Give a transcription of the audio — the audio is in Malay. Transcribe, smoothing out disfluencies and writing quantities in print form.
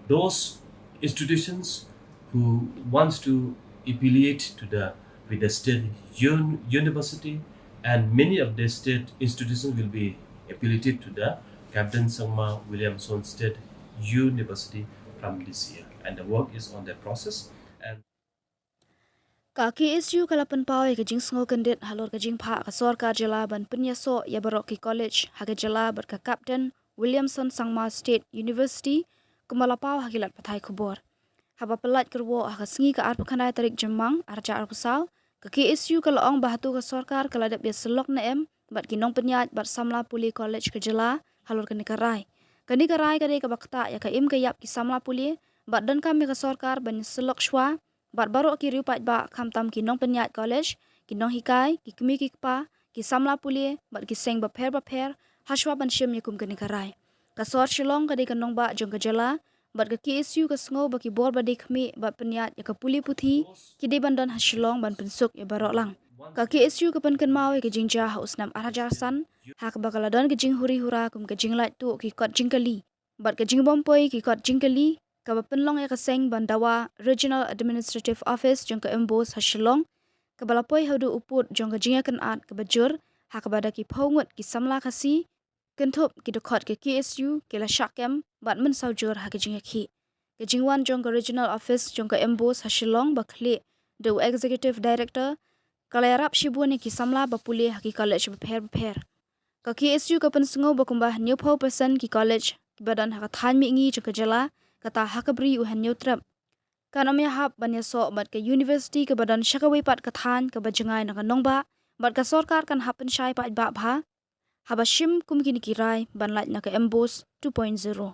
those institutions who wants to affiliate to the with the state university, and many of the state institutions will be affiliated to the Captain Sangma Williamson State University from this year, and the work is on the process. And Kaki isu kalapan pawai ke jing sngo Kyndit halor ke jing Phah ke Sorkar jela ban Pyniasoh ya barok ki college hage jela ber ke Captain Williamson Sangma State University kumala paw hagilat pathai kubor. Haba pelat kerwo hage sengi ke ar pekhanai tarik jemang arja ar pusau kaki isu ke loong bahatu ke Sorkar ke ladap dia selok na em bat kinong penyat bat samla puli college ke jela halor ke nikarai. Ke nikarai ke ke bakta ya ke im ke yap ki samla puli bat dan kami ke Sorkar ban selok shwa bat barok ki riu pat ba kham tam ki nong penyat college ki nong hikai ki kemi ki pa ki samla pulie bat ki seng ba pher haswa ban shim yakum ke nikarai ka sor shilong ka de ka nong ba jong ka jala bat ka ki isu ka sngo ba ki bor ba de khmi bat penyat ya ka puli puthi ki de ban dan hashilong ban pensuk ya barok lang ka ki isu ka pen kan mawe ke jingja ha usnam arajar san ha ka bakala don ke jing huri hura kum ke jing lai tu ki kot jingkali bat ke jing bompoi ki kot jingkali ka penlong ya kaseng bandawa Regional Administrative Office jong ka embos ha Shillong ka balapoi haudu uput jong ka jinga kan at ka bajur ha ka bada ki phongut ki samla khasi kenthop ki dokot ke KSU ke la shakem bat men saujur ha ka jinga khi ka jingwan jong ka Regional Office jong ka embos ha Shillong bakhle do Executive Director kalayarap shibuni ki samla bapuli ha ki college bapher ka KSU ka pensengo bakumbah new person ki college ki badan ha ka than mi ngi jong ka jala kata hakabri uhan neutrap kanam ya hab ban ya so bat ke university ke badan shakawi pat kathan ke bajangai na nongba bat ka Sorkar kan hapen shai pat ba bha habashim kum kini kirai ban lait na ke embos 2.0